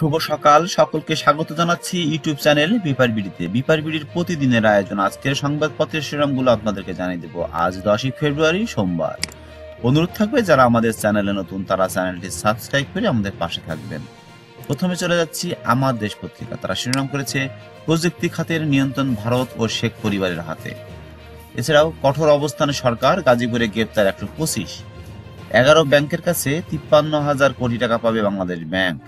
শুভ সকাল, সকলকে স্বাগত জানাচ্ছি ইউটিউব চ্যানেল বিপার বিডিতে। বিপার বিডির প্রতিদিনের আয়োজন আজকের সংবাদপত্রের শিরোনামগুলো আপনাদেরকে জানিয়ে দেব। আজ 10ই ফেব্রুয়ারি সোমবার। অনুরোধ থাকবে যারা আমাদের চ্যানেলে নতুন তারা চ্যানেলটি সাবস্ক্রাইব করে আমাদের পাশে থাকবেন। প্রথমে চলে যাচ্ছি আমার দেশ পত্রিকা। তারা শিরোনাম করেছে প্রযুক্তি খাতের নিয়ন্ত্রণ ভারত ও শেখ পরিবারের হাতে। এছাড়াও কঠোর অবস্থানে সরকার, গাজীপুরে গ্রেপ্তার 125। 11 ব্যাংকের কাছে 53,000 কোটি টাকা পাবে বাংলাদেশ ব্যাংক।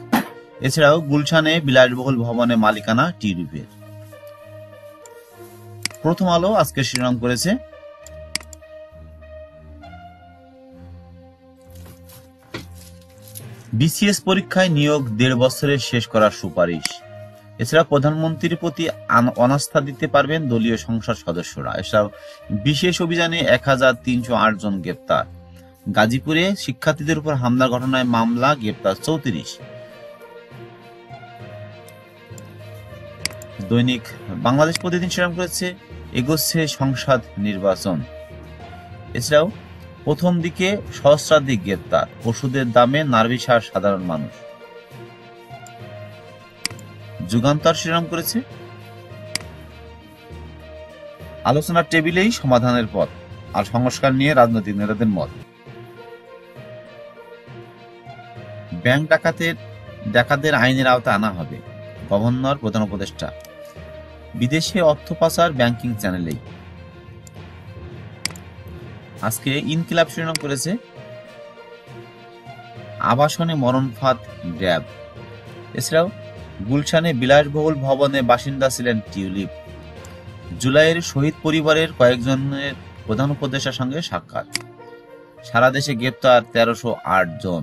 এছাড়াও গুলশানে বিলাসবহুল ভবনে মালিকানা টিউলিপের। প্রথম আলো আজকে শিরোনাম করেছে বিসিএস পরীক্ষায় নিয়োগ 1.5 বছরে শেষ করার সুপারিশ। এছাড়া প্রধানমন্ত্রীর প্রতি অনাস্থা দিতে পারবেন দলীয় সংসদ সদস্যরা। এছাড়াও বিশেষ অভিযানে 1308 জন গ্রেপ্তার। গাজীপুরে শিক্ষার্থীদের উপর হামলার ঘটনায় মামলা, গ্রেপ্তার 34। দৈনিক বাংলাদেশ প্রতিদিন শিরোনাম করেছে এগোচ্ছে সংসদ নির্বাচন। এছাড়াও প্রথম দিকে সহস্রাধিক গ্রেপ্তার, ওষুধের দামে নার্ভিসার সাধারণ মানুষ। যুগান্তর শিরোনাম করেছে আলোচনার টেবিলেই সমাধানের পথ, আর সংস্কার নিয়ে রাজনৈতিক নেতাদের মত। ব্যাংক ডাকাতদের আইনের আওতায় আনা হবে, গভর্নর প্রধান উপদেষ্টা। বিদেশে অর্থ পাচার ব্যাংকিং চ্যানেলেই। আজকে ইনকিলাব শিরোনাম করেছে আবাসনে মরণ ফাঁদ র্যাব। এছাড়াও গুলশানে বিলাসবহুল ভবনে বাসিন্দা ছিলেন টিউলিপ। জুলাইয়ের শহীদ পরিবারের কয়েকজনের প্রধান উপদেষ্টার সঙ্গে সাক্ষাৎ। সারা দেশে গ্রেপ্তার 1308 জন।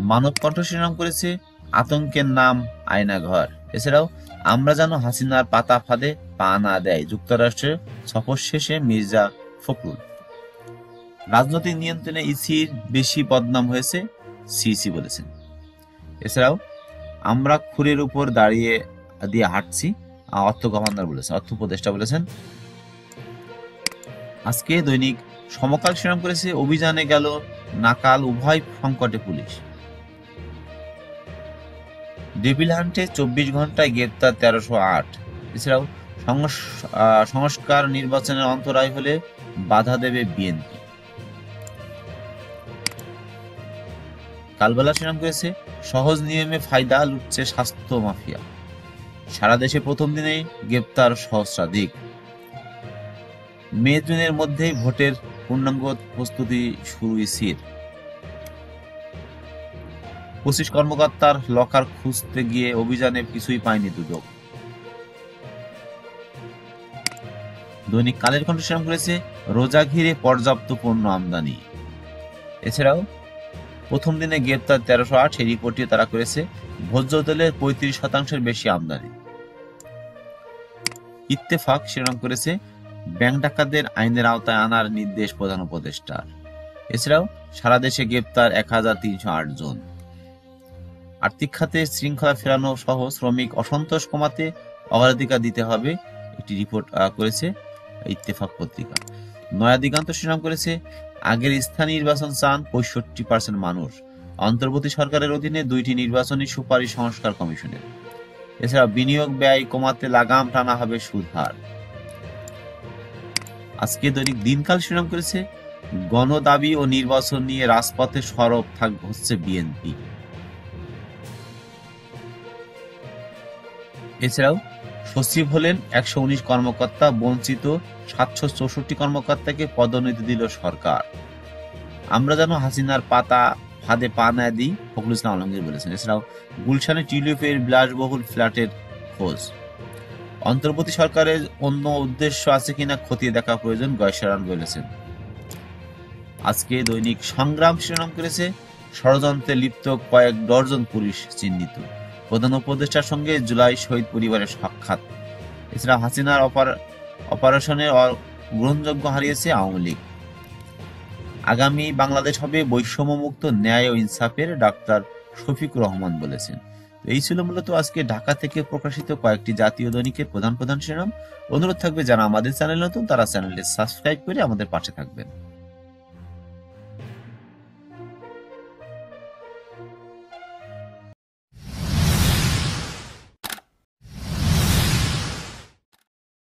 মানব কণ্ঠ শিরোনাম করেছে আতঙ্কের নাম আয়নাঘর। এছাড়াও আমরা যেন হাসিনার পাতা ফাঁদে পা না দেয়, যুক্তরাষ্ট্রের সফর শেষে মির্জা ফখরুল। রাজনৈতিক নিয়ন্ত্রণে ইসির বেশি বদনাম হয়েছে, সিসি বলেছেন। এছাড়াও আমরা খুরের উপর দাঁড়িয়ে দিয়ে হাঁটছি, অর্থ গভর্নর বলেছেন, অর্থ উপদেষ্টা বলেছেন। আজকে দৈনিক সমকাল শিরোনাম করেছে অভিযানে গেল নাকাল, উভয় সংকটে পুলিশ। ডেভিল হান্টে 24 ঘন্টায় গ্রেপ্তার 1308। এছাড়াও সংস্কার নির্বাচনের অন্তরায় হলে বাধা দেবে বিএনপি। কালবেলা শিরোনাম করেছে সহজ নিয়মে ফায়দা লুটছে স্বাস্থ্য মাফিয়া। সারা দেশে প্রথম দিনেই গ্রেপ্তার সহস্রাধিক। মে জুনের মধ্যেই ভোটের পূর্ণাঙ্গ প্রস্তুতি শুরু ইসির। 25 কর্মকর্তার লকার খুঁজতে গিয়ে অভিযানে কিছুই পায়নি দুদক। দৈনিক কালের কণ্ঠ শিরোনাম করেছে রোজা ঘিরে পর্যাপ্ত পণ্য আমদানি। এছাড়াও প্রথম দিনে গ্রেপ্তার 1308, এই রিপোর্টটি তারা করেছে ভোজ্য তেলের 35% বেশি আমদানি। ইত্তেফাক শিরোনাম করেছে ব্যাংক ডাকাতদের আইনের আওতায় আনার নির্দেশ প্রধান উপদেষ্টার। এছাড়াও সারা দেশে গ্রেপ্তার 1308 জন। আর্থিক খাতে শৃঙ্খলা ফেরানো সহ শ্রমিক অসন্তোষ কমাতে অগ্রাধিকার দিতে হবে, একটি রিপোর্ট করেছে ইত্তেফাক পত্রিকা। নয়া দিগন্ত শিরোনাম করেছে আগের স্থানীয় নির্বাচন চান 65% মানুষ। অন্তর্বর্তী সরকারের অধীনে 2টি নির্বাচনী সুপারিশ সংস্কার কমিশনের। এছাড়া বিনিয়োগ ব্যয় কমাতে লাগাম টানা হবে সুদ হার। আজকে দৈনিক দিনকাল শিরোনাম করেছে গণদাবি ও নির্বাচন নিয়ে রাজপথে সরব হচ্ছে বিএনপি। এছাড়াও সচিব হলেন 119 কর্মকর্তা, বঞ্চিত 764 কর্মকর্তাকে পদোন্নতি দিল সরকার। আমরা যেন হাসিনার পাতা ফাঁদে পা না দিই, ফখরুল ইসলাম আলমগীর বলেছেন। এছাড়াও গুলশানে টিউলিপের বিলাসবহুল ফ্ল্যাটের খোঁজ। অন্তর্বর্তী সরকারের অন্য উদ্দেশ্য আছে কিনা খতিয়ে দেখা প্রয়োজন, গয়সরান বলেছেন। আজকে দৈনিক সংগ্রাম শিরোনাম করেছে ষড়যন্ত্রে লিপ্ত কয়েক ডজন পুলিশ চিহ্নিত। প্রধান উপদেষ্টার সঙ্গে জুলাই শহীদ পরিবারের সাক্ষাৎ। এছাড়া হাসিনার অপারেশনের গ্রহণযোগ্য হারিয়েছে আওয়ামী লীগ। আগামী বাংলাদেশ হবে বৈষম্যমুক্ত, ন্যায় ও ইনসাফের, ডাক্তার শফিকুর রহমান বলেছেন। এই ছিল মূলত আজকে ঢাকা থেকে প্রকাশিত কয়েকটি জাতীয় দৈনিকের প্রধান শিরোনাম। অনুরোধ থাকবে যারা আমাদের চ্যানেল নতুন তারা চ্যানেলটি সাবস্ক্রাইব করে আমাদের পাশে থাকবেন।